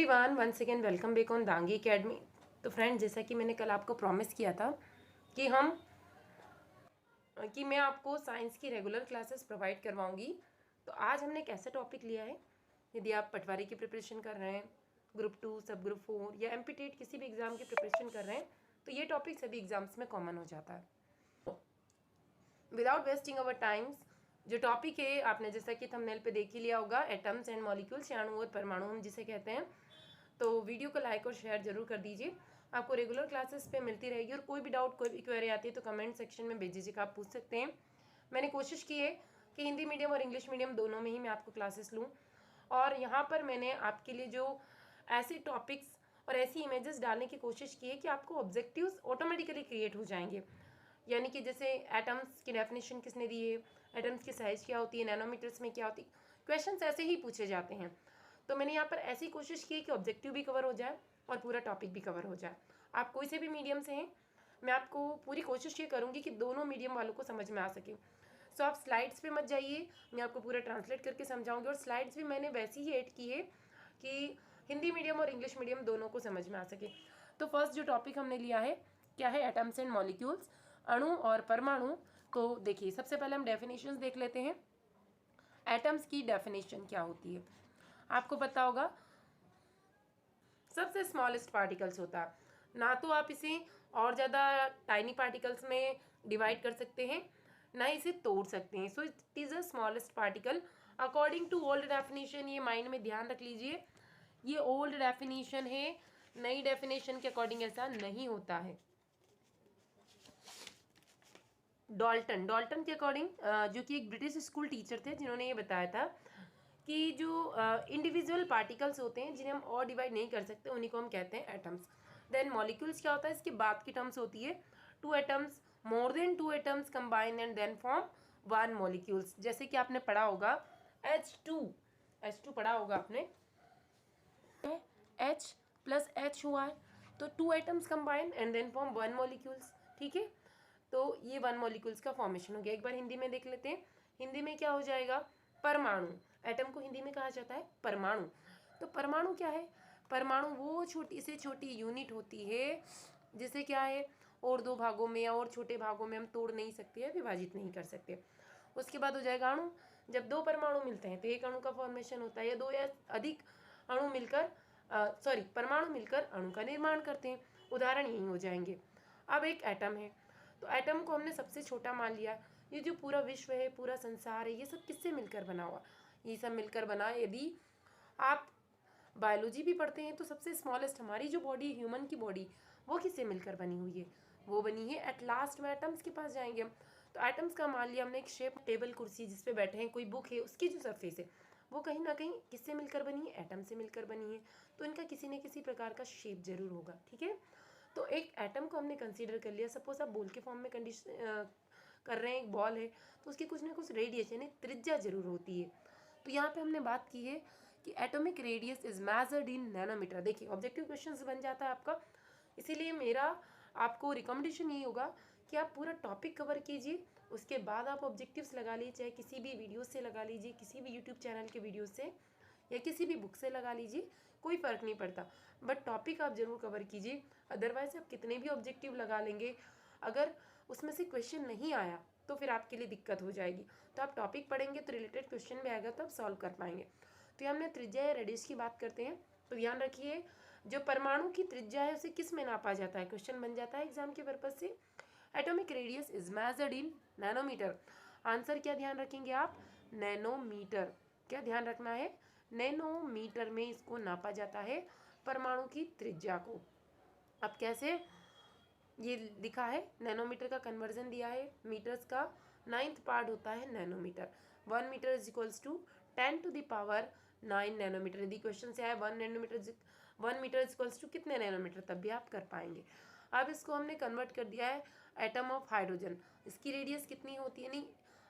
Everyone, once again welcome back on Dangi academy. तो friend, जैसा कि मैंने कल आपको प्रॉमिस किया था कि मैं आपको साइंस की रेगुलर क्लासेस प्रोवाइड करवाऊंगी। तो आज हमने एक ऐसा टॉपिक लिया है, यदि आप पटवारी की प्रिपरेशन कर रहे हैं, ग्रुप 2, सब ग्रुप 4 या एमपीटेट किसी भी एग्ज़ाम की प्रिपरेशन कर रहे हैं, तो ये टॉपिक सभी एग्जाम्स में कॉमन हो जाता है। विदाउट वेस्टिंग अवर टाइम्स, जो टॉपिक है आपने जैसा कि थंबनेल पे देख ही लिया होगा, एटम्स एंड मॉलिक्यूल्स, अणु और परमाणु हम जिसे कहते हैं। तो वीडियो को लाइक और शेयर जरूर कर दीजिए। आपको रेगुलर क्लासेस पे मिलती रहेगी और कोई भी डाउट, कोई भी क्वेरी आती है तो कमेंट सेक्शन में भेज दीजिएगा, आप पूछ सकते हैं। मैंने कोशिश की है कि हिंदी मीडियम और इंग्लिश मीडियम दोनों में ही मैं आपको क्लासेस लूँ, और यहाँ पर मैंने आपके लिए जो ऐसे टॉपिक्स और ऐसी इमेजेस डालने की कोशिश की है कि आपको ऑब्जेक्टिव्स ऑटोमेटिकली क्रिएट हो जाएंगे। यानी कि जैसे एटम्स की डेफिनेशन किसने दी है, एटम्स की साइज़ क्या होती है, नैनोमीटर्स में क्या होती है, क्वेश्चंस ऐसे ही पूछे जाते हैं। तो मैंने यहाँ पर ऐसी कोशिश की कि ऑब्जेक्टिव भी कवर हो जाए और पूरा टॉपिक भी कवर हो जाए। आप कोई से भी मीडियम से हैं, मैं आपको पूरी कोशिश ये करूँगी कि दोनों मीडियम वालों को समझ में आ सके। सो आप स्लाइड्स पे मत जाइए, मैं आपको पूरा ट्रांसलेट करके समझाऊंगी, और स्लाइड्स भी मैंने वैसी ही ऐड की है कि हिंदी मीडियम और इंग्लिश मीडियम दोनों को समझ में आ सके। तो फर्स्ट जो टॉपिक हमने लिया है क्या है, एटम्स एंड मॉलिक्यूल्स, अणु और परमाणु। तो देखिए, सबसे पहले हम डेफिनेशंस देख लेते हैं। एटम्स की डेफिनेशन क्या होती है, आपको पता होगा, सबसे स्मॉलेस्ट पार्टिकल्स होता है। ना तो आप इसे और ज़्यादा टाइनी पार्टिकल्स में डिवाइड कर सकते हैं, ना इसे तोड़ सकते हैं। So it is a smallest particle according to old definition. ये माइंड में ध्यान रख लीजिए, ये ओल्ड डेफिनेशन है, नई डेफिनेशन के अकॉर्डिंग ऐसा नहीं होता है। डॉल्टन के अकॉर्डिंग, जो कि एक ब्रिटिश स्कूल टीचर थे, जिन्होंने ये बताया था कि जो इंडिविजुअल पार्टिकल्स होते हैं जिन्हें हम और डिवाइड नहीं कर सकते, उन्हीं को हम कहते हैं एटम्स। देन मॉलिक्यूल्स क्या होता है, इसके बाद की टर्म्स होती है two atoms, more than two atoms combine and then form one molecules. जैसे कि आपने पढ़ा होगा H2 पढ़ा होगा आपने, H प्लस H हुआ है, तो two atoms combine and then form one molecules. ठीक है, तो ये वन मॉलिक्यूल्स का फॉर्मेशन हो गया। एक बार हिंदी में देख लेते हैं, हिंदी में क्या हो जाएगा, परमाणु। एटम को हिंदी में कहा जाता है परमाणु। तो परमाणु क्या है, परमाणु वो छोटी से छोटी यूनिट होती है जिसे क्या है, और दो भागों में या और छोटे भागों में हम तोड़ नहीं सकते या विभाजित नहीं कर सकते। उसके बाद हो जाएगा अणु। जब दो परमाणु मिलते हैं तो एक अणु का फॉर्मेशन होता है, या दो या अधिक अणु मिलकर परमाणु मिलकर अणु का निर्माण करते हैं। उदाहरण यही हो जाएंगे। अब एक एटम है, तो एटम को हमने सबसे छोटा मान लिया। ये जो पूरा विश्व है, पूरा संसार है, ये सब किससे मिलकर बना हुआ, ये सब मिलकर बना। यदि आप बायोलॉजी भी पढ़ते हैं तो सबसे स्मॉलेस्ट हमारी जो बॉडी, ह्यूमन की बॉडी, वो किससे मिलकर बनी हुई है, वो बनी है एट लास्ट में एटम्स के पास जाएंगे हम। तो एटम्स का मान लिया हमने एक शेप, टेबल कुर्सी जिस पे बैठे हैं, कोई बुक है, उसकी जो सरफेस है वो कहीं ना कहीं किससे मिलकर बनी है, एटम से मिलकर बनी है। तो इनका किसी न किसी प्रकार का शेप जरूर होगा। ठीक है, तो एक एटम को हमने कंसीडर कर लिया। सपोज आप बॉल के फॉर्म में कंडीशन कर रहे हैं, एक बॉल है, तो उसकी कुछ ना कुछ रेडियस यानी त्रिज्या जरूर होती है। तो यहाँ पे हमने बात की है कि atomic radius is measured in nanometre. देखिए, ऑब्जेक्टिव क्वेश्चंस बन जाता है आपका, इसीलिए मेरा आपको रिकमेंडेशन यही होगा कि आप पूरा टॉपिक कवर कीजिए, उसके बाद आप ऑब्जेक्टिव्स लगा लीजिए, चाहे किसी भी वीडियो से लगा लीजिए, किसी भी यूट्यूब चैनल के वीडियो से या किसी भी बुक से लगा लीजिए, कोई फ़र्क नहीं पड़ता, बट टॉपिक आप ज़रूर कवर कीजिए। अदरवाइज आप कितने भी ऑब्जेक्टिव लगा लेंगे, अगर उसमें से क्वेश्चन नहीं आया तो फिर आपके लिए दिक्कत हो जाएगी। तो आप टॉपिक पढ़ेंगे तो रिलेटेड क्वेश्चन में आएगा, तो आप सॉल्व कर पाएंगे। तो ये हमने त्रिज्या या रेडियस की बात करते हैं। तो ध्यान रखिए, जो परमाणु की त्रिज्या है उसे किस में नापा जाता है, क्वेश्चन बन जाता है एग्जाम के पर्पज से। Atomic radius is measured in nanometre. Answer क्या ध्यान रखेंगे आप, नैनोमीटर। क्या ध्यान रखना है, नैनोमीटर में इसको नापा जाता है, परमाणु की त्रिज्या को। अब कैसे, ये लिखा है, नैनोमीटर का कन्वर्जन दिया है, मीटर्स का 9th पार्ट होता है nanometre. 1 metre is equals to 10⁹ nanometre. यदि क्वेश्चन से आए 1 मीटर इज इक्वल्स टू कितने नैनोमीटर, तब भी आप कर पाएंगे। अब इसको हमने कन्वर्ट कर दिया है एटम ऑफ हाइड्रोजन। इसकी रेडियस कितनी होती है, नहीं,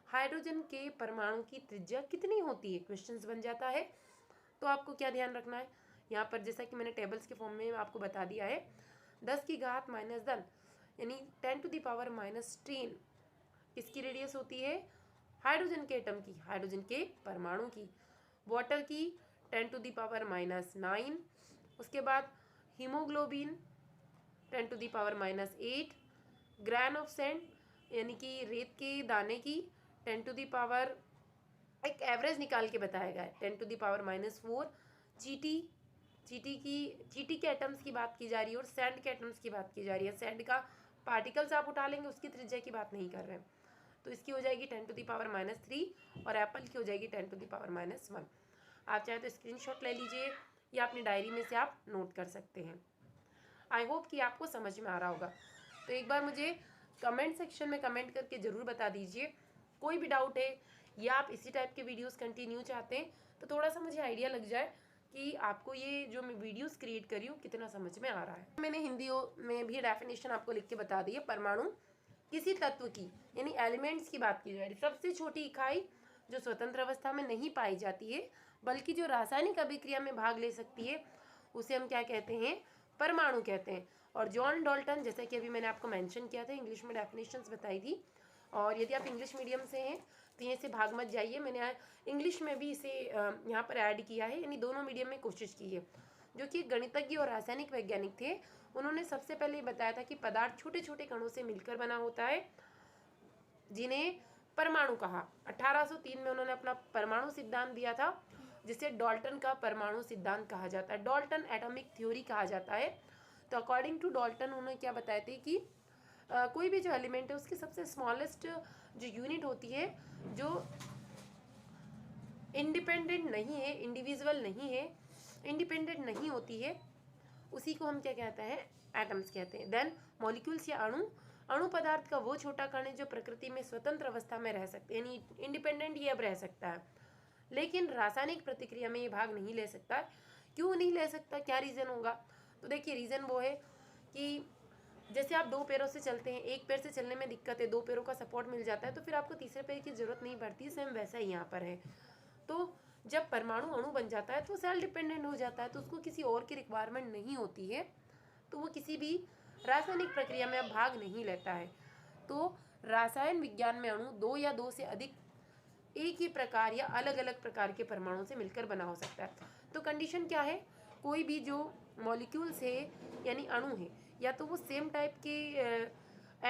हाइड्रोजन के परमाणु की त्रिज्या कितनी होती है, क्वेश्चन बन जाता है। तो आपको क्या ध्यान रखना है, यहाँ पर जैसा कि मैंने टेबल्स के फॉर्म में आपको बता दिया है, 10⁻⁻10 यानी 10⁻⁻10 किसकी रेडियस होती है, हाइड्रोजन के एटम की, हाइड्रोजन के परमाणु की। वाटर की 10⁻⁹ उसके बाद हीमोग्लोबिन 10⁻⁻8, ग्रैन ऑफ सैंड यानी कि रेत के दाने की 10⁻, एक एवरेज निकाल के बताया गया है 10⁻⁻4, चीटी के एटम्स की बात की जा रही है और सैंड के एटम्स की बात की जा रही है। सैंड का पार्टिकल्स आप उठा लेंगे, उसकी त्रिज्या की बात नहीं कर रहे हैं। तो इसकी हो जाएगी 10⁻³ और एप्पल की हो जाएगी 10⁻1। आप चाहे तो स्क्रीनशॉट ले लीजिए या अपनी डायरी में से आप नोट कर सकते हैं। आई होप कि आपको समझ में आ रहा होगा। तो एक बार मुझे कमेंट सेक्शन में कमेंट करके ज़रूर बता दीजिए, कोई भी डाउट है या आप इसी टाइप के वीडियोस कंटिन्यू चाहते हैं तो थोड़ा सा मुझे आइडिया लग जाए कि आपको ये जो मैं वीडियोस क्रिएट करी हूँ कितना समझ में आ रहा है। मैंने हिंदी में भी डेफिनेशन आपको लिख के बता दी है। परमाणु किसी तत्व की यानी एलिमेंट्स की बात की जा रही सबसे छोटी इकाई जो स्वतंत्र अवस्था में नहीं पाई जाती है बल्कि जो रासायनिक अभिक्रिया में भाग ले सकती है उसे हम क्या कहते हैं, परमाणु कहते हैं। और जॉन डाल्टन, जैसा कि अभी मैंने आपको मेंशन किया था, इंग्लिश में डेफिनेशंस बताई थी। और यदि आप इंग्लिश मीडियम से हैं तो यहाँ से भाग मत जाइए, मैंने इंग्लिश में भी इसे यहाँ पर ऐड किया है, यानी दोनों मीडियम में कोशिश की है। जो कि गणितज्ञ और रासायनिक वैज्ञानिक थे, उन्होंने सबसे पहले बताया था कि पदार्थ छोटे छोटे कणों से मिलकर बना होता है जिन्हें परमाणु कहा। 1803 में उन्होंने अपना परमाणु सिद्धांत दिया था जिसे डाल्टन का परमाणु सिद्धांत कहा जाता है, डाल्टन एटॉमिक थ्योरी कहा जाता है। तो अकॉर्डिंग टू डाल्टन उन्होंने क्या बताया थे कि कोई भी जो एलिमेंट है उसकी सबसे स्मॉलेस्ट जो यूनिट होती है, जो इंडिपेंडेंट नहीं है, इंडिविजुअल नहीं है, इंडिपेंडेंट नहीं होती है, उसी को हम क्या कहते हैं, एटम्स कहते हैं। देन मॉलिक्यूल्स या अणु पदार्थ का वो छोटा कण है जो प्रकृति में स्वतंत्र अवस्था में रह सकते हैं, यानी इंडिपेंडेंट ये अब रह सकता है लेकिन रासायनिक प्रतिक्रिया में ये भाग नहीं ले सकता। क्यों नहीं ले सकता, क्या रीज़न होगा? तो देखिए रीज़न वो है कि जैसे आप 2 पैरों से चलते हैं, एक पैर से चलने में दिक्कत है, 2 पैरों का सपोर्ट मिल जाता है तो फिर आपको तीसरे पैर की जरूरत नहीं पड़ती। सेम वैसा ही यहाँ पर है। तो जब परमाणु अणु बन जाता है तो सेल्फ डिपेंडेंट हो जाता है, तो उसको किसी और की रिक्वायरमेंट नहीं होती है, तो वो किसी भी रासायनिक प्रक्रिया में अब भाग नहीं लेता है। तो रासायन विज्ञान में अणु 2 या 2 से अधिक एक ही प्रकार या अलग अलग प्रकार के परमाणु से मिलकर बना हो सकता है। तो कंडीशन क्या है, कोई भी जो मॉलिक्यूल्स है यानी अणु है, या तो वो सेम टाइप के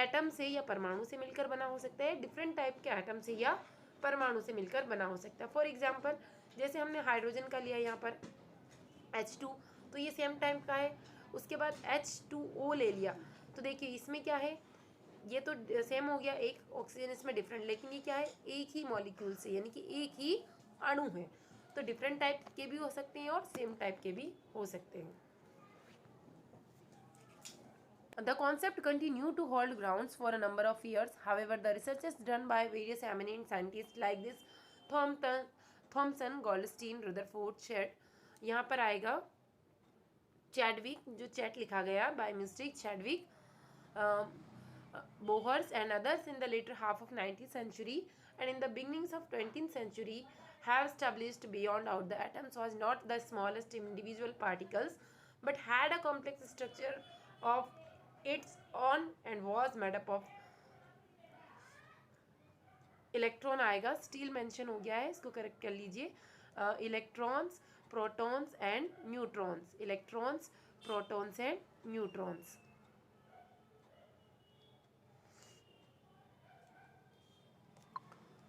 एटम से या परमाणु से मिलकर बना हो सकता है, डिफरेंट टाइप के एटम से या परमाणु से मिलकर बना हो सकता है। फॉर एग्जाम्पल जैसे हमने हाइड्रोजन का लिया यहाँ पर H2, तो ये सेम टाइप का है। उसके बाद H2O ले लिया, तो देखिए इसमें क्या है, ये तो सेम हो गया, एक ऑक्सीजन इसमें डिफरेंट, लेकिन ये क्या है, एक ही मॉलिक्यूल से यानी कि एक ही अणु है। तो डिफरेंट टाइप के भी हो सकते हैं और सेम टाइप के भी हो सकते हैं। The concept continued to hold grounds for a number of years. However, the researches done by various eminent scientists like this Thomson, Goldstein, Rutherford, Chet, यहाँ पर आएगा चैडविक, जो चैट लिखा गया by mistake, Chadwick, Bohrs and others in the later half of 19th century and in the beginnings of 20th century have established beyond doubt the atoms was not the smallest individual particles but had a complex structure of its own and was made up of electron आएगा, steel mention हो गया है, इसको correct कर लीजिए, electrons, protons and neutrons, electrons, protons and neutrons.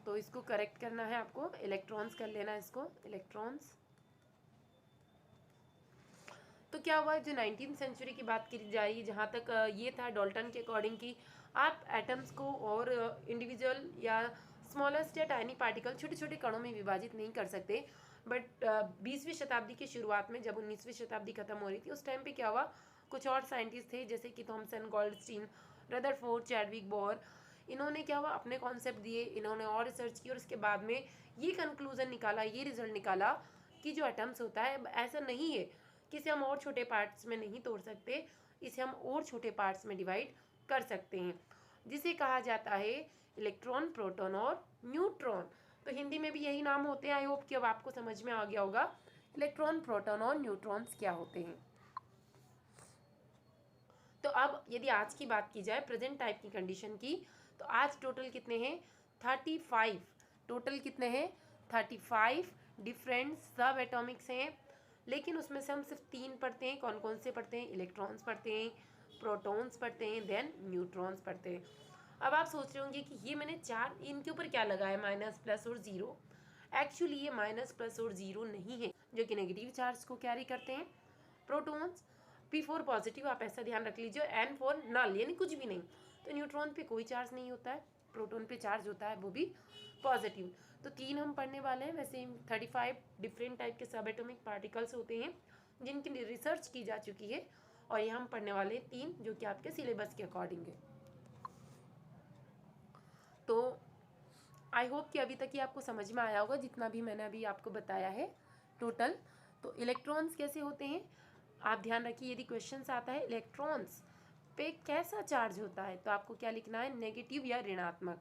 तो इसको correct करना है आपको, इलेक्ट्रॉन्स कर लेना है इसको, इलेक्ट्रॉन्स। तो क्या हुआ, जो 19वीं सेंचुरी की बात की जा रही है, जहाँ तक ये था डाल्टन के अकॉर्डिंग कि आप एटम्स को और इंडिविजुअल या स्मॉलेस्ट या टाइनी पार्टिकल छोटे छोटे कणों में विभाजित नहीं कर सकते। बट 20वीं शताब्दी की शुरुआत में, जब 19वीं शताब्दी खत्म हो रही थी, उस टाइम पे क्या हुआ, कुछ और साइंटिस्ट थे जैसे कि Thomson, Goldstein, Rutherford, Chadwick, Bohr, इन्होंने क्या हुआ, अपने कॉन्सेप्ट दिए, इन्होंने और रिसर्च की और उसके बाद में ये कंक्लूजन निकाला, ये रिजल्ट निकाला कि जो एटम्स होता है ऐसा नहीं है कि इसे हम और छोटे पार्ट्स में नहीं तोड़ सकते, इसे हम और छोटे पार्ट्स में डिवाइड कर सकते हैं, जिसे कहा जाता है इलेक्ट्रॉन, प्रोटॉन और न्यूट्रॉन। तो हिंदी में भी यही नाम होते हैं। आई होप कि अब आपको समझ में आ गया होगा इलेक्ट्रॉन, प्रोटॉन और न्यूट्रॉन्स क्या होते हैं। तो अब यदि आज की बात की जाए प्रेजेंट टाइप की कंडीशन की, तो आज टोटल कितने हैं, 35, टोटल कितने हैं, 35 डिफरेंट सब एटॉमिक्स हैं लेकिन उसमें से हम सिर्फ 3 पढ़ते हैं। कौन कौन से पढ़ते हैं? इलेक्ट्रॉन्स पढ़ते हैं, प्रोटॉन्स पढ़ते हैं, देन न्यूट्रॉन्स पढ़ते हैं। अब आप सोच रहे होंगे कि ये मैंने 4 इनके ऊपर क्या लगाया, माइनस प्लस और जीरो। एक्चुअली ये माइनस प्लस और जीरो नहीं है, जो कि नेगेटिव चार्ज को कैरी करते हैं। प्रोटॉन्स P फॉर पॉजिटिव, आप ऐसा ध्यान रख लीजिए, N फॉर नल यानी कुछ भी नहीं। तो न्यूट्रॉन पे कोई चार्ज नहीं होता है, प्रोटॉन पे चार्ज होता है, वो भी पॉजिटिव। तो 3 हम पढ़ने वाले हैं। वैसे 35 डिफरेंट टाइप के सब एटॉमिक पार्टिकल्स होते हैं जिनकी रिसर्च की जा चुकी है, और ये हम पढ़ने वाले हैं 3, जो कि आपके सिलेबस के अकॉर्डिंग है। तो आई होप कि अभी तक ये आपको समझ में आया होगा, जितना भी मैंने अभी आपको बताया है टोटल। तो इलेक्ट्रॉन्स कैसे होते हैं, आप ध्यान रखिए। यदि क्वेश्चंस आता है इलेक्ट्रॉन्स पे कैसा चार्ज होता है, तो आपको क्या लिखना है, नेगेटिव या ऋणात्मक।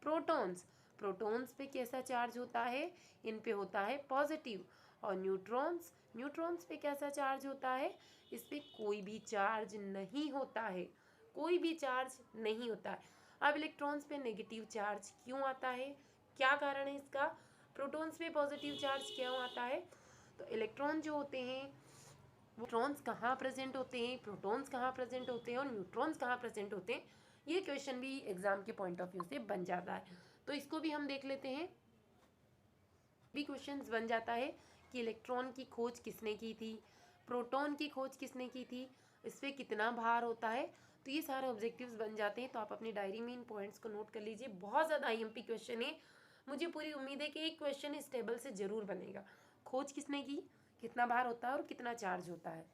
प्रोटॉन्स, प्रोटॉन्स पे कैसा चार्ज होता है, इन पे होता है पॉजिटिव। और न्यूट्रॉन्स, न्यूट्रॉन्स पे कैसा चार्ज होता है, इस पे कोई भी चार्ज नहीं होता है, कोई भी चार्ज नहीं होता है। अब इलेक्ट्रॉन्स पे नेगेटिव चार्ज क्यों आता है, क्या कारण है इसका? प्रोटॉन्स पे पॉजिटिव चार्ज क्यों आता है? तो इलेक्ट्रॉन जो होते हैं, इलेक्ट्रॉन्स कहाँ प्रेजेंट होते हैं, प्रोटॉन्स कहाँ प्रेजेंट होते हैं, और न्यूट्रॉन्स कहाँ प्रेजेंट होते हैं, ये क्वेश्चन भी एग्जाम के पॉइंट ऑफ व्यू से बन जाता है। तो इसको भी हम देख लेते हैं। भी क्वेश्चंस बन जाता है कि इलेक्ट्रॉन की खोज किसने की थी, प्रोटॉन की खोज किसने की थी, इस पर कितना भार होता है। तो ये सारे ऑब्जेक्टिव्स बन जाते हैं। तो आप अपनी डायरी में इन पॉइंट्स को नोट कर लीजिए। बहुत ज़्यादा IMP क्वेश्चन है, मुझे पूरी उम्मीद है कि एक क्वेश्चन इस टेबल से जरूर बनेगा। खोज किसने की, कितना भार होता है और कितना चार्ज होता है।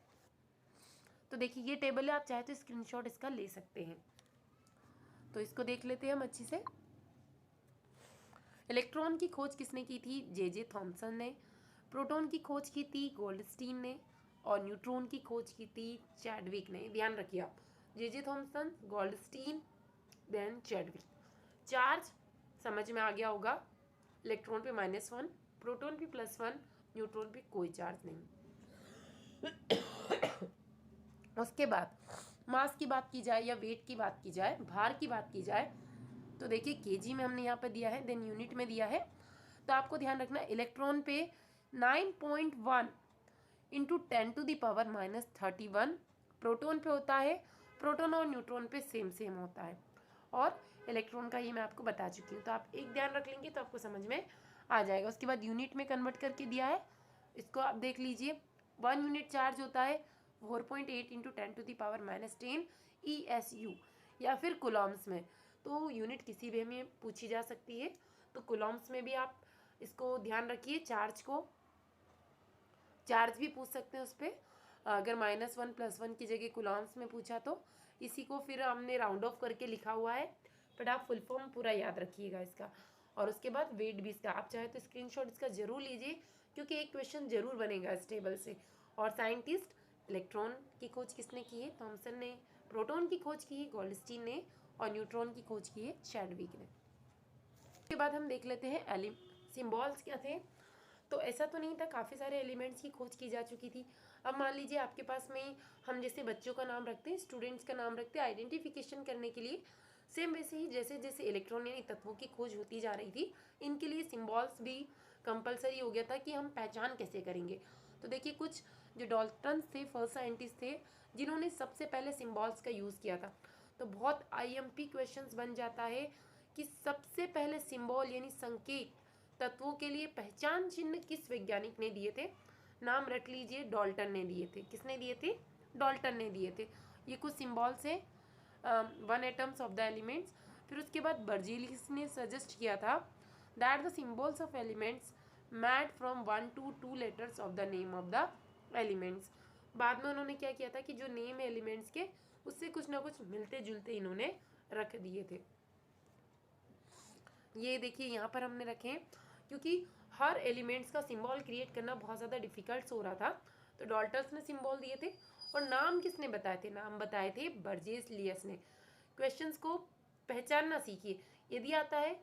तो देखिए ये टेबल है, आप चाहे तो स्क्रीनशॉट इसका ले सकते हैं। तो इसको देख लेते हैं हम अच्छे से। इलेक्ट्रॉन की खोज किसने की थी, J.J. थॉमसन ने। प्रोटॉन की खोज की थी गोल्डस्टीन ने। और न्यूट्रॉन की खोज की थी चैडविक ने। ध्यान रखिए आप, J.J. Thomson, Goldstein, then Chadwick. Charge समझ में आ गया होगा, इलेक्ट्रॉन पे -1, प्रोटॉन पे +1, न्यूट्रॉन पे कोई चार्ज नहीं। उसके बाद मास की बात की जाए या वेट की बात की जाए, भार की बात की जाए, तो देखिए केजी में हमने यहाँ पर दिया है, देन यूनिट में दिया है। तो आपको ध्यान रखना, इलेक्ट्रॉन पे 9.1 इंटू 10⁻31 प्रोटॉन पे होता है। प्रोटॉन और न्यूट्रॉन पे सेम होता है, और इलेक्ट्रॉन का ये मैं आपको बता चुकी हूँ। तो आप एक ध्यान रख लेंगे तो आपको समझ में आ जाएगा। उसके बाद यूनिट में कन्वर्ट करके दिया है, इसको आप देख लीजिए। 1 यूनिट चार्ज होता है 4.8 इंटू 10⁻10 ESU, या फिर कुलॉम्स में। तो यूनिट किसी भी में पूछी जा सकती है, तो कुलॉम्स में भी आप इसको ध्यान रखिए। चार्ज को, चार्ज भी पूछ सकते हैं उस पर, अगर -1 +1 की जगह कुलॉम्स में पूछा तो। इसी को फिर हमने राउंड ऑफ करके लिखा हुआ है, बट आप फुल फॉर्म पूरा याद रखिएगा इसका। और उसके बाद वेट भी इसका, आप चाहे तो स्क्रीनशॉट इसका जरूर लीजिए, क्योंकि एक क्वेश्चन जरूर बनेगा इस टेबल से। और साइंटिस्ट, इलेक्ट्रॉन की खोज किसने की है, थॉमसन ने। प्रोटॉन की खोज की है गोल्डस्टीन ने, और न्यूट्रॉन की खोज की है चैडविक ने। उसके बाद हम देख लेते हैं सिम्बॉल्स क्या थे। तो ऐसा तो नहीं था, काफ़ी सारे एलिमेंट्स की खोज की जा चुकी थी। अब मान लीजिए आपके पास में हम जैसे बच्चों का नाम रखते हैं, स्टूडेंट्स का नाम रखते हैं आइडेंटिफिकेशन करने के लिए, सेम वैसे ही जैसे जैसे इलेक्ट्रॉन यानी तत्वों की खोज होती जा रही थी, इनके लिए सिम्बॉल्स भी कंपलसरी हो गया था कि हम पहचान कैसे करेंगे। तो देखिए कुछ जो डॉल्टन थे, फर्स्ट साइंटिस्ट थे, जिन्होंने सबसे पहले सिम्बॉल्स का यूज़ किया था। तो बहुत IMP क्वेश्चंस बन जाता है कि सबसे पहले सिंबल यानी संकेत तत्वों के लिए पहचान चिन्ह किस वैज्ञानिक ने दिए थे। नाम रख लीजिए, डाल्टन ने दिए थे। किसने दिए थे? डाल्टन ने दिए थे। ये कुछ सिंबल्स है, 1 एटम्स ऑफ द एलिमेंट्स। फिर उसके बाद बर्जीलियस ने सजेस्ट किया था that the symbols of elements mad from 1 to 2 letters of the name of the elements. बाद में उन्होंने क्या किया था कि जो नेम है एलिमेंट्स के, उससे कुछ ना कुछ मिलते जुलते इन्होंने रख दिए थे। ये देखिए यहाँ पर हमने रखे हैं, क्योंकि हर एलिमेंट्स का सिंबल क्रिएट करना बहुत ज़्यादा डिफिकल्ट हो रहा था। तो डॉल्टन्स ने सिंबल दिए थे, और नाम किसने बताए थे? नाम बताए थे बर्जेलियस ने। क्वेश्चंस को पहचानना सीखिए। यदि आता है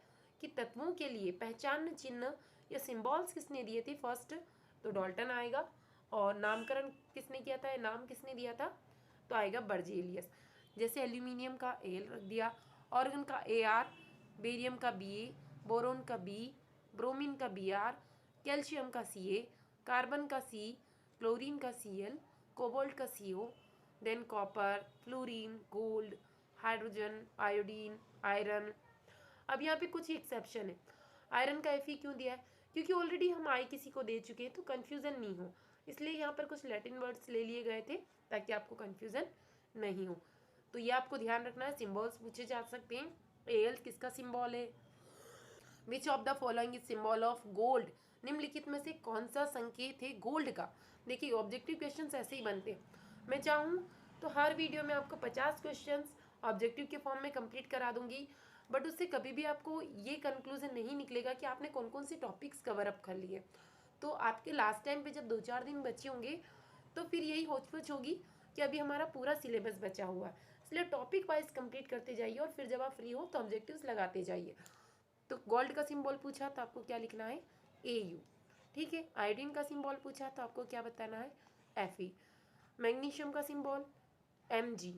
कि तत्वों के लिए पहचान चिन्ह या सिंबल्स किसने दिए थे फर्स्ट, तो डाल्टन आएगा। और नामकरण किसने किया था, नाम किसने दिया था, तो आएगा बर्जेलियस। जैसे एल्यूमिनियम का Al रख दिया, ऑर्गन का Ar, बेरियम का Ba, बोरोन का B, ब्रोमीन का Br, कैल्शियम का Ca, कार्बन का C, क्लोरीन का Cl, कोबाल्ट का CO, than copper, fluorine, gold, hydrogen, iodine, iron. अब यहाँ पे कुछ एक्सेप्शन है। आयरन का Fe क्यों दिया है? क्योंकि ऑलरेडी हम आई किसी को दे चुके हैं तो कन्फ्यूज़न नहीं हो, इसलिए यहाँ पर कुछ लैटिन वर्ड्स ले लिए गए थे ताकि आपको कन्फ्यूज़न नहीं हो। तो ये आपको ध्यान रखना है। सिम्बॉल्स पूछे जा सकते हैं। Al किसका सिम्बॉल है? Which of the following is symbol of gold? निम्नलिखित में से कौन सा संकेत है गोल्ड का? देखिए ऑब्जेक्टिव क्वेश्चंस ऐसे ही बनते हैं। मैं चाहूँ तो हर वीडियो में आपको 50 क्वेश्चंस ऑब्जेक्टिव के फॉर्म में कंप्लीट करा दूंगी, बट उससे कभी भी आपको ये कंक्लूजन नहीं निकलेगा कि आपने कौन कौन से टॉपिक्स कवर अप कर लिए। तो आपके लास्ट टाइम पे जब 2-4 दिन बचे होंगे तो फिर यही होच होगी कि अभी हमारा पूरा सिलेबस बचा हुआ है, इसलिए टॉपिक वाइज कंप्लीट करते जाइए और फिर जब आप फ्री हो तो ऑब्जेक्टिव्स लगाते जाइए। तो गोल्ड का सिंबल पूछा तो आपको क्या लिखना है? AU। ठीक है। आयोडीन का सिंबल पूछा तो आपको क्या बताना है? Fe। मैग्नीशियम का सिंबल Mg।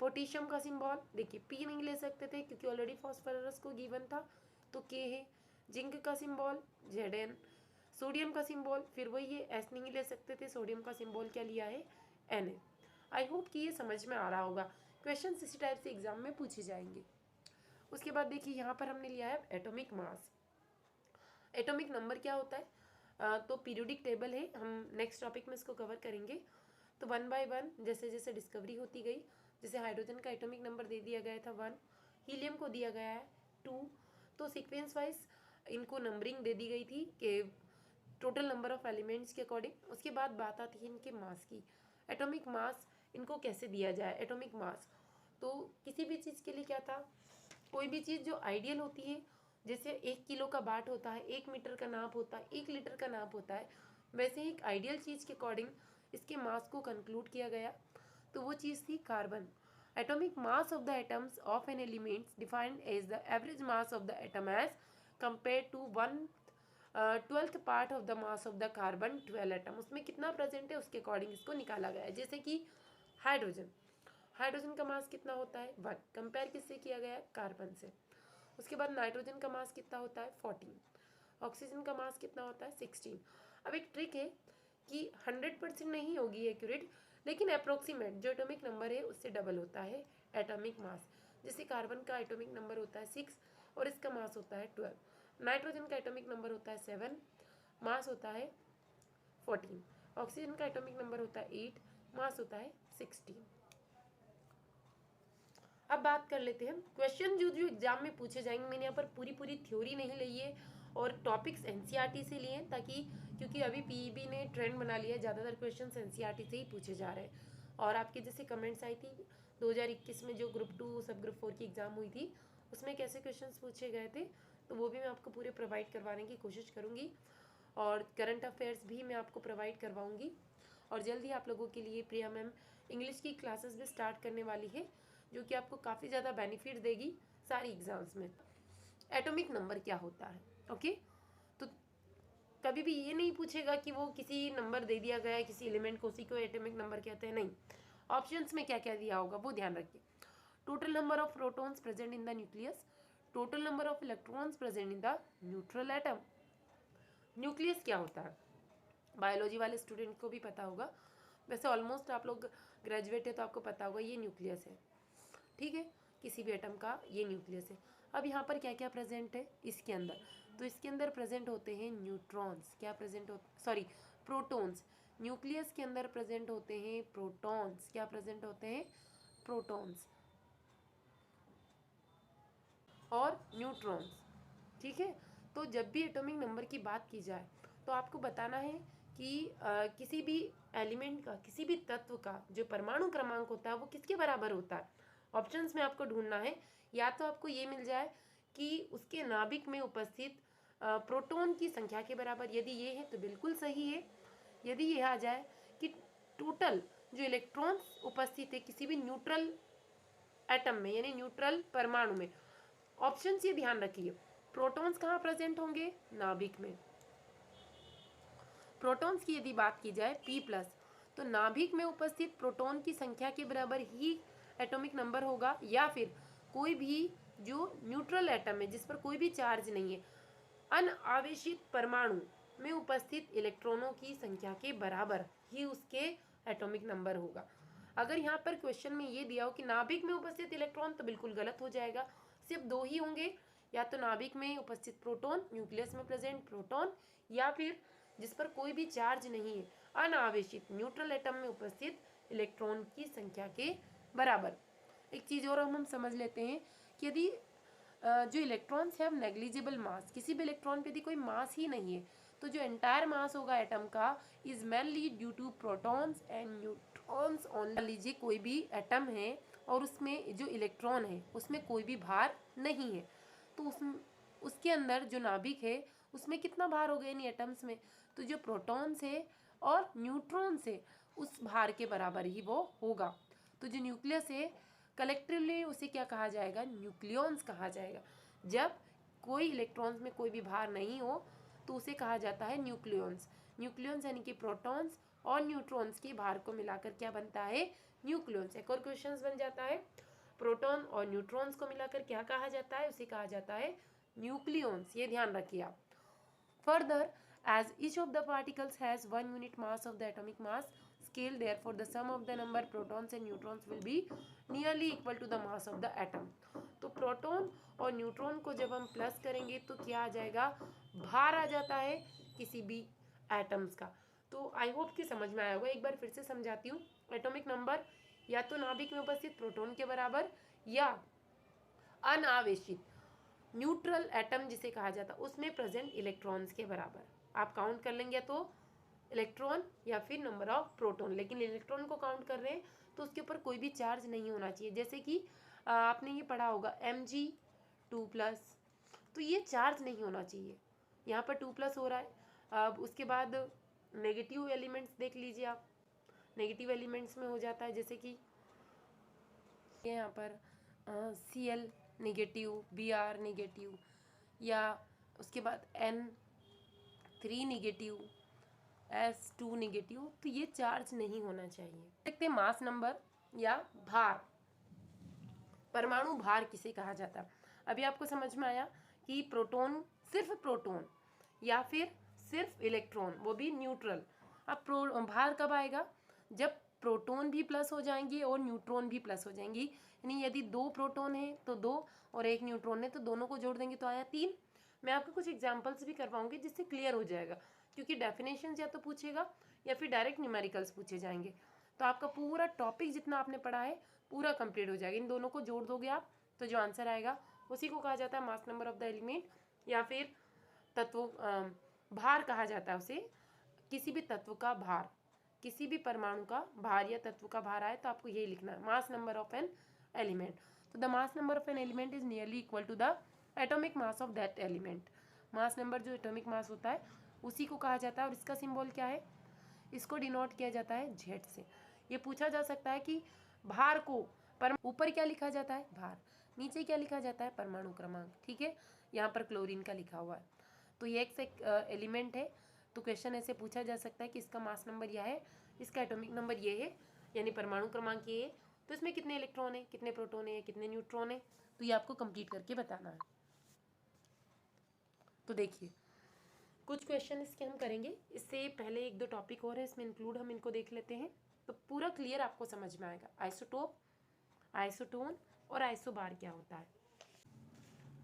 पोटेशियम का सिंबल देखिए P नहीं ले सकते थे क्योंकि ऑलरेडी फॉस्फोरस को गिवन था तो K है। जिंक का सिंबल Zn। सोडियम का सिंबल फिर वही है, S नहीं ले सकते थे, सोडियम का सिंबल क्या लिया है? Na। आई होप कि ये समझ में आ रहा होगा। क्वेश्चन इसी टाइप से एग्जाम में पूछे जाएंगे। उसके बाद देखिए यहाँ पर हमने लिया है एटॉमिक मास। एटॉमिक नंबर क्या होता है? तो पीरियोडिक टेबल है, हम नेक्स्ट टॉपिक में इसको कवर करेंगे। तो 1 बाय 1 जैसे जैसे डिस्कवरी होती गई, जैसे हाइड्रोजन का एटॉमिक नंबर दे दिया गया था 1, हीलियम को दिया गया है 2, तो सीक्वेंस वाइज इनको नंबरिंग दे दी गई थी कि टोटल नंबर ऑफ एलिमेंट्स के अकॉर्डिंग। उसके बाद बात आती है इनके मास की। एटॉमिक मास इनको कैसे दिया जाए? एटॉमिक मास तो किसी भी चीज़ के लिए क्या था, कोई भी चीज़ जो आइडियल होती है, जैसे 1 किलो का बाट होता है, 1 मीटर का नाप होता है, 1 लीटर का नाप होता है, वैसे ही एक आइडियल चीज़ के अकॉर्डिंग इसके मास को कंक्लूड किया गया। तो वो चीज़ थी carbon. Atomic mass of the atoms of an elements defined as the average mass of the atom as compare to 1/12th part of the mass of the carbon 12 atom. उसमें कितना प्रेजेंट है उसके अकॉर्डिंग इसको निकाला गया है। जैसे कि हाइड्रोजन, हाइड्रोजन का मास कितना होता है? 1। कंपेयर किससे किया गया है? कार्बन से। उसके बाद नाइट्रोजन का मास कितना होता है? 14। ऑक्सीजन का मास कितना होता है? 16। अब एक ट्रिक है कि 100% नहीं होगी एक्यूरेट, लेकिन अप्रोक्सीमेट जो एटॉमिक नंबर है उससे डबल होता है एटॉमिक मास। जैसे कार्बन का एटॉमिक नंबर होता है 6 और इसका मास होता है 12। नाइट्रोजन का एटॉमिक नंबर होता है 7, मास होता है 14। ऑक्सीजन का एटॉमिक नंबर होता है 8, मास होता है 16। अब बात कर लेते हैं क्वेश्चन जो जो एग्जाम में पूछे जाएंगे। मैंने यहाँ पर पूरी थ्योरी नहीं ली है और टॉपिक्स एनसीईआरटी से लिए हैं, ताकि क्योंकि अभी पीईबी ने ट्रेंड बना लिया है, ज़्यादातर क्वेश्चंस एनसीईआरटी से ही पूछे जा रहे हैं। और आपके जैसे कमेंट्स आई थी 2021 में जो ग्रुप 2 सब ग्रुप 4 की एग्ज़ाम हुई थी, उसमें कैसे क्वेश्चन पूछे गए थे, तो वो भी मैं आपको पूरे प्रोवाइड करवाने की कोशिश करूँगी। और करंट अफेयर्स भी मैं आपको प्रोवाइड करवाऊँगी। और जल्दी आप लोगों के लिए प्रिया मैम इंग्लिश की क्लासेस भी स्टार्ट करने वाली है, जो कि आपको काफ़ी ज़्यादा बेनिफिट देगी सारी एग्जाम्स में। एटॉमिक नंबर क्या होता है? ओके, तो कभी भी ये नहीं पूछेगा कि वो किसी नंबर दे दिया गया है किसी एलिमेंट को, उसी को एटॉमिक नंबर कहते हैं, नहीं। ऑप्शंस में क्या क्या दिया होगा वो ध्यान रखिए। Total number of protons present in the nucleus, total number of electrons present in the neutral atom. Nucleus क्या होता है? बायोलॉजी वाले स्टूडेंट को भी पता होगा, वैसे ऑलमोस्ट आप लोग ग्रेजुएट है तो आपको पता होगा ये न्यूक्लियस है। ठीक है, किसी भी एटम का ये न्यूक्लियस है। अब यहाँ पर क्या क्या प्रेजेंट है इसके अंदर? तो इसके अंदर प्रेजेंट होते हैं न्यूट्रॉन्स। क्या प्रेजेंट होते? Sorry, protons. न्यूक्लियस के अंदर प्रेजेंट होते हैं प्रोटॉन्स। क्या प्रेजेंट होते हैं? प्रोटॉन्स और न्यूट्रॉन्स। ठीक है, तो जब भी एटॉमिक नंबर की बात की जाए तो आपको बताना है कि किसी भी एलिमेंट का, किसी भी तत्व का जो परमाणु क्रमांक होता है वो किसके बराबर होता है। ऑप्शंस में आपको ढूंढना है, या तो आपको ये मिल जाए कि उसके नाभिक में उपस्थित प्रोटॉन की संख्या के बराबर, यदि ये है तो बिल्कुल सही है। यदि ये आ जाए कि टोटल जो इलेक्ट्रॉन्स उपस्थित है किसी भी न्यूट्रल एटम में, यानी न्यूट्रल परमाणु में। ऑप्शंस ये ध्यान रखिए, प्रोटॉन्स कहाँ प्रेजेंट होंगे? नाभिक में। प्रोटॉन्स की यदि बात की जाए P+, तो नाभिक में उपस्थित प्रोटॉन की संख्या के बराबर ही एटॉमिक नंबर होगा, या फिर कोई भी जो न्यूट्रल एटम है जिस पर कोई भी चार्ज नहीं है, अनावेशित परमाणु में उपस्थित इलेक्ट्रॉनों की संख्या के बराबर ही उसके एटॉमिक नंबर होगा। अगर यहाँ पर क्वेश्चन में ये दिया हो कि नाभिक में उपस्थित इलेक्ट्रॉन, तो बिल्कुल गलत हो जाएगा। सिर्फ दो ही होंगे, या तो नाभिक में उपस्थित प्रोटॉन, न्यूक्लियस में प्रेजेंट प्रोटॉन, या फिर जिस पर कोई भी चार्ज नहीं है, अनावेशित न्यूट्रल एटम में उपस्थित इलेक्ट्रॉन की संख्या के बराबर। एक चीज और हम समझ लेते हैं कि यदि जो इलेक्ट्रॉन्स है नेग्लिजिबल मास, किसी भी इलेक्ट्रॉन पे यदि कोई मास ही नहीं है, तो जो एंटायर मास होगा एटम का is mainly due to protons and neutrons only. लीजिए कोई भी एटम है और उसमें जो इलेक्ट्रॉन है उसमें कोई भी भार नहीं है, तो उसके अंदर जो नाभिक है उसमें कितना भार हो गया इन एटम्स में, तो जो प्रोटॉन्स है और न्यूट्रॉन्स है उस भार के बराबर ही वो होगा। तो जो न्यूक्लियस है कलेक्टिवली उसे क्या कहा जाएगा, न्यूक्लियॉन्स कहा जाएगा। जब कोई इलेक्ट्रॉन्स में कोई भी भार नहीं हो तो उसे कहा जाता है न्यूक्लियॉन्स। न्यूक्लियॉन्स यानी कि प्रोटॉन्स और न्यूट्रॉन्स के भार को मिलाकर क्या बनता है, न्यूक्लियॉन्स। एक और क्वेश्चन बन जाता है, प्रोटॉन और न्यूट्रॉन्स को मिलाकर क्या कहा जाता है, उसे कहा जाता है न्यूक्लियॉन्स। ये ध्यान रखिए आप। Further, as each of the particles has 1 unit mass of the atomic mass scale, therefore the sum of the number protons and neutrons will be nearly equal to the mass of the atom. तो proton और neutron को जब हम plus करेंगे तो क्या आ जाएगा, भार आ जाता है किसी भी एटम्स का। तो आई होप कि समझ में आया होगा। एक बार फिर से समझाती हूँ। एटॉमिक नंबर या तो नाभिक में उपस्थित प्रोटॉन के बराबर या अनावेशित न्यूट्रल एटम जिसे कहा जाता है उसमें प्रेजेंट इलेक्ट्रॉन्स के बराबर। आप काउंट कर लेंगे तो इलेक्ट्रॉन या फिर नंबर ऑफ प्रोटॉन, लेकिन इलेक्ट्रॉन को काउंट कर रहे हैं तो उसके ऊपर कोई भी चार्ज नहीं होना चाहिए। जैसे कि आपने ये पढ़ा होगा Mg2+, तो ये चार्ज नहीं होना चाहिए, यहाँ पर 2+ हो रहा है। अब उसके बाद नेगेटिव एलिमेंट्स देख लीजिए आप, नेगेटिव एलिमेंट्स में हो जाता है जैसे कि यहाँ पर Cl नेगेटिव, Br नेगेटिव, या उसके बाद N3 नेगेटिव, S2 नेगेटिव, तो ये चार्ज नहीं होना चाहिए। देखते हैं मास नंबर या भार, परमाणु भार किसे कहा जाता है। अभी आपको समझ में आया कि प्रोटॉन, सिर्फ प्रोटॉन या फिर सिर्फ इलेक्ट्रॉन, वो भी न्यूट्रल। अब भार कब आएगा, जब प्रोटॉन भी प्लस हो जाएंगे और न्यूट्रॉन भी प्लस हो जाएंगी। यानी यदि 2 प्रोटॉन है तो 2 और 1 न्यूट्रॉन है तो दोनों को जोड़ देंगे तो आया 3। मैं आपको कुछ एग्जांपल्स भी करवाऊंगी जिससे क्लियर हो जाएगा, क्योंकि डेफिनेशन या तो पूछेगा या फिर डायरेक्ट न्यूमेरिकल्स पूछे जाएंगे। तो आपका पूरा टॉपिक जितना आपने पढ़ा है पूरा कंप्लीट हो जाएगा। इन दोनों को जोड़ दोगे आप तो जो आंसर आएगा उसी को कहा जाता है mass number of the element, या फिर तत्व भार कहा जाता है उसे। किसी भी तत्व का भार, किसी भी परमाणु का भार या तत्व का भार आए तो आपको यही लिखना है, mass number of an element. तो the mass number of an element is nearly equal to the atomic mass of that element. Mass number जो एटॉमिक मास होता है उसी को कहा जाता है। और इसका सिंबल क्या है, इसको डिनोट किया जाता है Z से। ये पूछा जा सकता है कि भार को ऊपर क्या लिखा जाता है, भार, नीचे क्या लिखा जाता है, परमाणु क्रमांक। ठीक है, यहाँ पर क्लोरीन का लिखा हुआ है, तो ये एक एलिमेंट है। तो क्वेश्चन ऐसे पूछा जा सकता है कि इसका मास नंबर यह है, इसका एटॉमिक नंबर ये है, यानी परमाणु क्रमांक ये है, तो इसमें कितने इलेक्ट्रॉन है, कितने प्रोटॉन है, कितने न्यूट्रॉन है, तो ये आपको कंप्लीट करके बताना है। तो देखिए कुछ क्वेश्चन इसके हम करेंगे, इससे पहले 1-2 टॉपिक और है इसमें इंक्लूड, हम इनको देख लेते हैं तो पूरा क्लियर आपको समझ में आएगा। आइसोटोप, आइसोटोन और आइसोबार क्या होता है।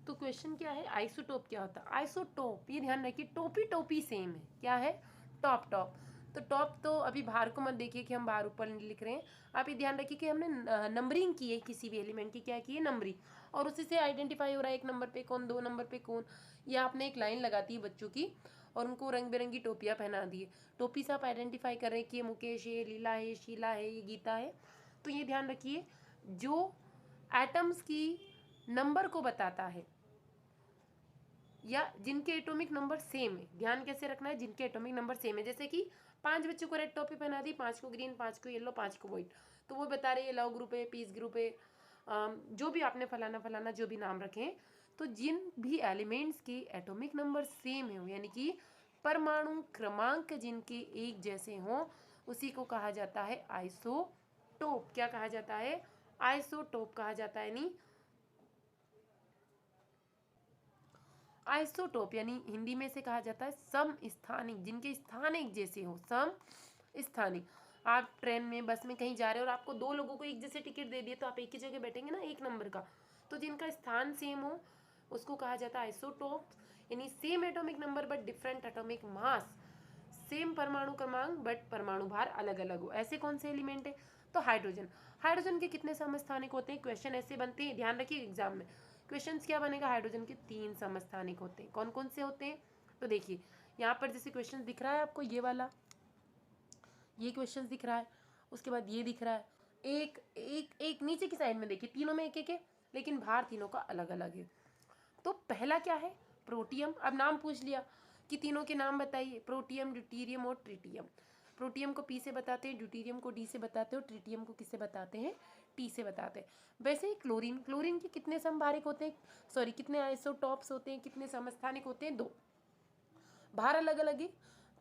तो क्वेश्चन क्या है, आइसोटोप क्या होता है। आइसोटोप, ये ध्यान रखिए, टोपी टोपी सेम है, क्या है, टॉप टॉप। तो टॉप तो अभी भार को मत देखिए कि हम भार ऊपर लिख रहे हैं, आप ये ध्यान रखिए कि हमने नंबरिंग की है किसी भी एलिमेंट की, क्या की है, नंबरिंग, और उसी से आइडेंटिफाई हो रहा है 1 नंबर पे कौन, 2 नंबर पे कौन। या आपने एक लाइन लगाती है बच्चों की और उनको रंग बिरंगी टोपियाँ पहना दी है, टोपी से आप आइडेंटिफाई कर रहे हैं कि ये मुकेश है, लीला है, शीला है, ये गीता है। तो ये ध्यान रखिए, जो एटम्स की नंबर को बताता है या जिनके एटॉमिक नंबर सेम है, ध्यान कैसे रखना है, जिनके एटॉमिक नंबर सेम है। जैसे कि 5 बच्चों को रेड टोपी पहना दी, 5 को ग्रीन, 5 को येलो, 5 को व्हाइट, तो वो बता रहे हैं लव ग्रुप है, पीस ग्रुप है, जो भी आपने फलाना फलाना जो भी नाम रखे हैं। तो जिन भी एलिमेंट्स के एटॉमिक नंबर सेम है, यानी कि परमाणु क्रमांक जिनके एक जैसे हों, उसी को कहा जाता है आइसोटोप। क्या कहा जाता है, आइसोटोप कहा जाता है। यानी आइसोटोप यानी हिंदी में से कहा जाता है सम स्थानिक, जिनके स्थानिक जैसे हो, सम स्थानिक। आप ट्रेन में, बस में कहीं जा रहे हो और आपको दो लोगों को एक जैसे टिकट दे दिए तो आप एक ही जगह बैठेंगे ना, एक नंबर का। तो जिनका स्थान सेम हो उसको कहा जाता है आइसोटोप, यानी same atomic number but different atomic mass, same परमाणु क्रमांक बट परमाणु भार अलग अलग हो। ऐसे कौन से एलिमेंट है? तो हाइड्रोजन। हाइड्रोजन के कितने समस्थानिक होते हैं? क्वेश्चन ऐसे बनते हैं, ध्यान रखिए एग्जाम में। क्वेश्चन क्या बनेगा? हाइड्रोजन के 3 समस्थानिक होते हैं। कौन कौन से होते हैं? तो देखिए यहाँ पर जैसे क्वेश्चन दिख रहा है आपको, ये वाला, ये क्वेश्चन दिख रहा है, उसके बाद ये दिख रहा है, एक एक एक नीचे की साइड में देखिए, तीनों में एक एक है, लेकिन भार तीनों का अलग अलग है। तो पहला क्या है? प्रोटियम। अब नाम पूछ लिया कि तीनों के नाम बताइए, प्रोटियम, ड्यूटीरियम और ट्रिटियम। प्रोटियम को पी से बताते हैं, ड्यूटीरियम को डी से बताते हैं और ट्रिटियम को किससे बताते हैं? टी से बताते हैं। वैसे ही क्लोरीन, क्लोरीन के कितने समभारिक होते हैं, सॉरी कितने आइसोटॉप्स होते हैं, कितने समस्थानिक होते हैं? 2। भार अलग अलग है।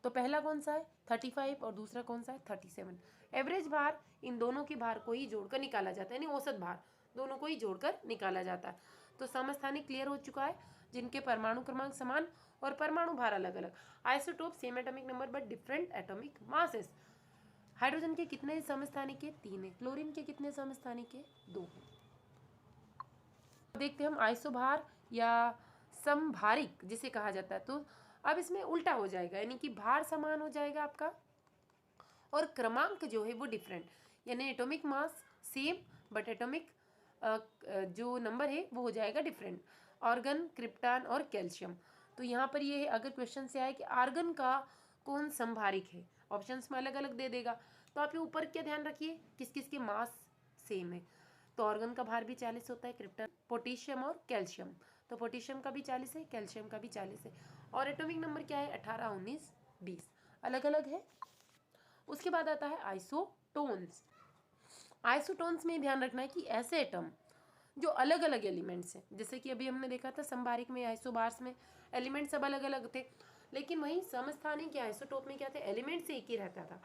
तो पहला कौन सा है? 35 और दूसरा कौन सा है? 37। एवरेज भार इन दोनों के भार को ही जोड़कर निकाला जाता है, यानी औसत भार दोनों को ही जोड़कर निकाला जाता है। तो समस्थानिक क्लियर हो चुका है, जिनके परमाणु क्रमांक समान और परमाणु भार अलग अलग। Isotope same atomic number but different atomic masses. Hydrogen के कितने समस्थानिक है? 3 है। क्लोरीन के कितने समस्थानिक है? 2। देखते हैं हम आइसोभार या समभारिक जिसे कहा जाता है। तो अब इसमें उल्टा हो जाएगा, यानी कि भार समान हो जाएगा आपका और क्रमांक जो है वो डिफरेंट, यानी atomic mass same but atomic जो नंबर है वो हो जाएगा डिफरेंट। ऑर्गन, क्रिप्टॉन और कैल्शियम। तो यहाँ पर ये है, अगर क्वेश्चन से आए कि आर्गन का कौन समभारिक है, ऑप्शंस में अलग अलग दे देगा, तो आप ये ऊपर क्या ध्यान रखिए, किस किस के मास सेम है। तो ऑर्गन का भार भी 40 होता है, क्रिप्टन, पोटेशियम और कैल्शियम। तो पोटेशियम का भी 40 है, कैल्शियम का भी 40 है। और एटॉमिक नंबर क्या है? 18, 19, 20 अलग अलग है। उसके बाद आता है आइसोटोन्स। आइसोटोन्स में ध्यान रखना है कि ऐसे एटम जो अलग अलग एलिमेंट्स हैं, जैसे कि अभी हमने देखा था समभारिक में, आइसोबार्स में एलिमेंट सब अलग अलग थे, लेकिन वहीं समस्थानिक या आइसोटोप में क्या थे? एलिमेंट से एक ही रहता था।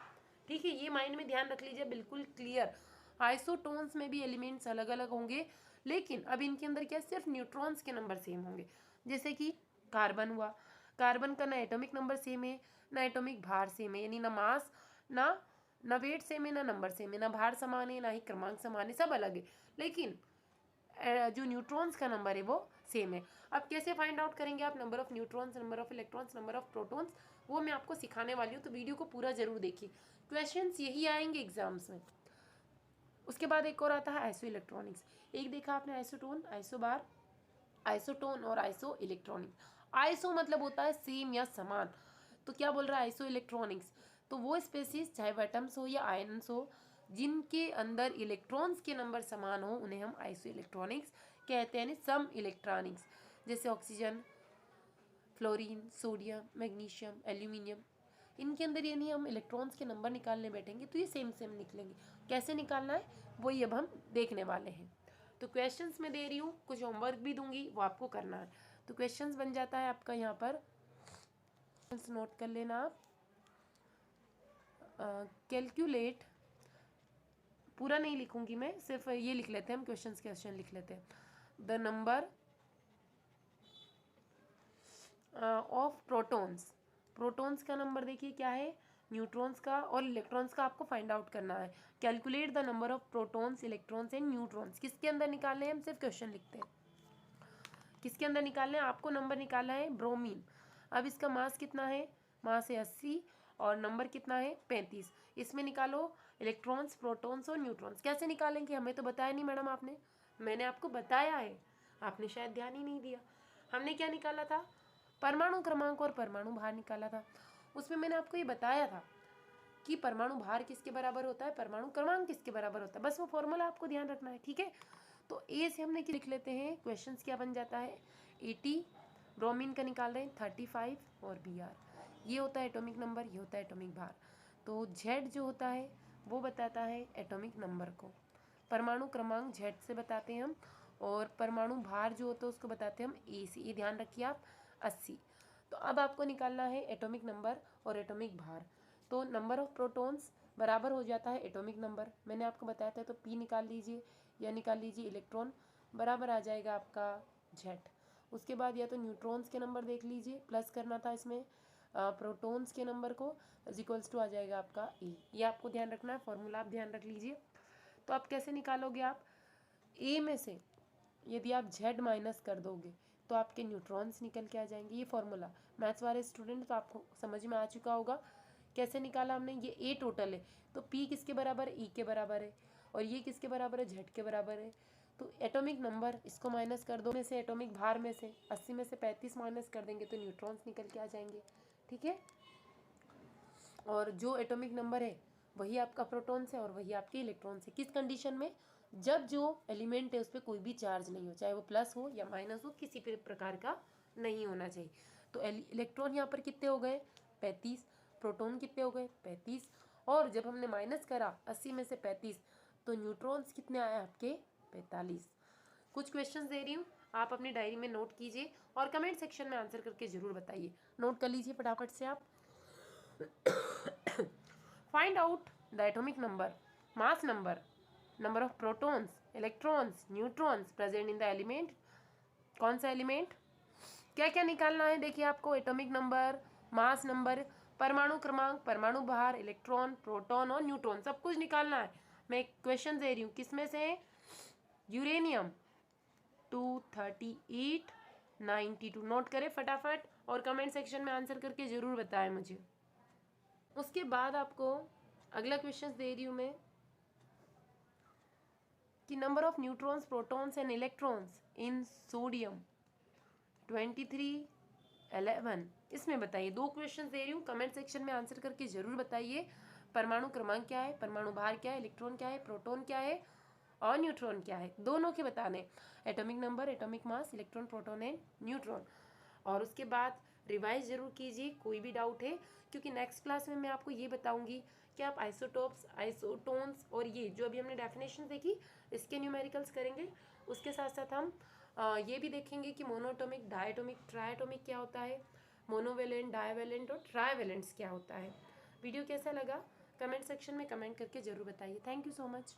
ठीक है, ये माइंड में ध्यान रख लीजिए, बिल्कुल क्लियर। आइसोटोन्स में भी एलिमेंट्स अलग अलग होंगे, लेकिन अब इनके अंदर क्या, सिर्फ न्यूट्रॉन्स के नंबर सेम होंगे। जैसे कि कार्बन हुआ, कार्बन का ना एटॉमिक नंबर सेम है ना एटॉमिक भार सेम है, यानी ना मास ना वेट सेम है ना नंबर सेम है, ना भार समान है ना ही क्रमांक समान है, सब अलग है, लेकिन जो न्यूट्रॉन्स का नंबर है वो सेम है। अब कैसे फाइंड आउट करेंगे आप number of neutrons, number of electrons, number of protons, वो मैं आपको सिखाने वाली हूँ, तो वीडियो को पूरा जरूर देखिए, क्वेश्चंस यही आएंगे एग्जाम्स में। उसके बाद एक और आता है आइसो इलेक्ट्रॉनिक्स। एक देखा आपने आइसोटोन, आइसोबार, आइसोटोन और आइसो इलेक्ट्रॉनिक। आइसो मतलब होता है सेम या समान, तो क्या बोल रहा है? Iso electronics. तो वो स्पेसीज चाहे वह एटम्स हो या आयन्स हो, जिनके अंदर इलेक्ट्रॉन्स के नंबर समान हो, उन्हें हम आइसो इलेक्ट्रॉनिक्स कहते हैं। सम इलेक्ट्रॉनिक्स जैसे oxygen, fluorine, sodium, magnesium, aluminium, इनके अंदर यानी हम इलेक्ट्रॉन्स के नंबर निकालने बैठेंगे तो ये सेम सेम निकलेंगे। कैसे निकालना है वही अब हम देखने वाले हैं। तो क्वेश्चंस में दे रही हूँ, कुछ होमवर्क भी दूंगी, वो आपको करना है। तो क्वेश्चंस बन जाता है आपका यहाँ पर, नोट कर लेना आप। कैलकुलेट, पूरा नहीं लिखूंगी मैं, सिर्फ ये लिख लेते हैं हम, क्वेश्चन लिख लेते हैं। The number of protons, protons का नंबर देखिए क्या है, न्यूट्रॉन्स का और इलेक्ट्रॉन्स का आपको फाइंड आउट करना है। Calculate the number of protons, electrons and neutrons, किसके अंदर निकालने हैं? हम सिर्फ क्वेश्चन लिखते हैं, किसके अंदर निकालना है? आपको नंबर निकालना है ब्रोमीन। अब इसका मास कितना है? मास है 80 और नंबर कितना है? 35। इसमें निकालो इलेक्ट्रॉन्स, प्रोटॉन्स और न्यूट्रॉन्स। कैसे निकालेंगे? हमें तो बताया नहीं मैडम आपने, मैंने आपको बताया है, आपने शायद ध्यान ही नहीं दिया। हमने क्या निकाला था? परमाणु क्रमांक और परमाणु भार निकाला था। उसमें मैंने आपको ये बताया था कि परमाणु भार किसके बराबर होता है, परमाणु क्रमांक किसके बराबर होता है, बस वो फॉर्मूला आपको ध्यान रखना है। ठीक है, तो ए से हमने लिख लेते हैं। क्वेश्चंस क्या बन जाता है? 80, ब्रोमीन का निकाल रहे हैं 35 और Br, ये होता है एटॉमिक नंबर, ये होता है एटॉमिक भार। तो Z जो होता है वो बताता है एटॉमिक नंबर को, परमाणु क्रमांक Z से बताते हैं हम, और परमाणु भार जो होता है उसको बताते हैं हम A से। ये ध्यान रखिए आप, 80। तो अब आपको निकालना है एटॉमिक नंबर और एटॉमिक भार। तो नंबर ऑफ प्रोटॉन्स बराबर हो जाता है एटॉमिक नंबर, मैंने आपको बताया था, तो P निकाल लीजिए या निकाल लीजिए इलेक्ट्रॉन, बराबर आ जाएगा आपका Z। उसके बाद या तो न्यूट्रॉन्स के नंबर देख लीजिए, प्लस करना था इसमें प्रोटॉन्स के नंबर को, इज इक्वल्स टू आ जाएगा आपका ए। ये आपको ध्यान रखना है, फॉर्मूला आप ध्यान रख लीजिए। तो आप कैसे निकालोगे, आप ए में से यदि आप जेड माइनस कर दोगे तो आपके न्यूट्रॉन्स निकल के आ जाएंगे। ये फॉर्मूला मैथ्स वाले स्टूडेंट तो आपको समझ में आ चुका होगा। कैसे निकाला हमने, ये ए टोटल है तो पी किसके बराबर है, ई के बराबर है, और ये किसके बराबर है, जेड के बराबर है। तो एटॉमिक नंबर इसको माइनस कर दो में से, एटॉमिक भार में से 80 में से 35 माइनस कर देंगे तो न्यूट्रॉन्स निकल के आ जाएंगे। ठीक है, और जो एटॉमिक नंबर है वही आपका प्रोटॉन्स है और वही आपके इलेक्ट्रॉन्स है। किस कंडीशन में, जब जो एलिमेंट है उस पर कोई भी चार्ज नहीं हो, चाहे वो प्लस हो या माइनस हो, किसी भी प्रकार का नहीं होना चाहिए। तो इलेक्ट्रॉन यहाँ पर कितने हो गए 35, प्रोटॉन कितने हो गए 35, और जब हमने माइनस करा 80 में से 35 तो न्यूट्रॉन्स कितने आए आपके 45। कुछ क्वेश्चंस दे रही हूँ, आप अपनी डायरी में नोट कीजिए और कमेंट सेक्शन में आंसर करके ज़रूर बताइए। नोट कर लीजिए फटाफट से आप। Find out the atomic number, mass number, number of protons, electrons, neutrons present in the element. कौन सा एलिमेंट, क्या क्या निकालना है, देखिए आपको एटॉमिक नंबर, मास नंबर, परमाणु क्रमांक, परमाणु भार, इलेक्ट्रॉन, प्रोटॉन और न्यूट्रॉन, सब कुछ निकालना है। मैं क्वेश्चन दे रही हूँ, किसमें से, यूरेनियम 238 92, नोट करें फटाफट और कमेंट सेक्शन में आंसर करके ज़रूर बताएं मुझे। उसके बाद आपको अगला क्वेश्चन दे रही हूँ मैं कि number of neutrons, protons and electrons in sodium 2311, इसमें बताइए। दो क्वेश्चन दे रही हूँ, कमेंट सेक्शन में आंसर करके ज़रूर बताइए। परमाणु क्रमांक क्या है, परमाणु भार क्या है, इलेक्ट्रॉन क्या है, प्रोटॉन क्या है और न्यूट्रॉन क्या है, दोनों के बताने। Atomic number, atomic mass, electron, proton and neutron. और उसके बाद रिवाइज जरूर कीजिए कोई भी डाउट है, क्योंकि नेक्स्ट क्लास में मैं आपको ये बताऊंगी कि आप आइसोटोप्स, आइसोटोन्स और ये जो अभी हमने डेफिनेशन देखी इसके न्यूमेरिकल्स करेंगे। उसके साथ साथ हम ये भी देखेंगे कि मोनोटोमिक, डायटोमिक, ट्राइटोमिक क्या होता है, मोनोवेलेंट, डायवेलेंट और ट्राइवेलेंट्स क्या होता है। वीडियो कैसा लगा कमेंट सेक्शन में कमेंट करके ज़रूर बताइए। Thank you so much.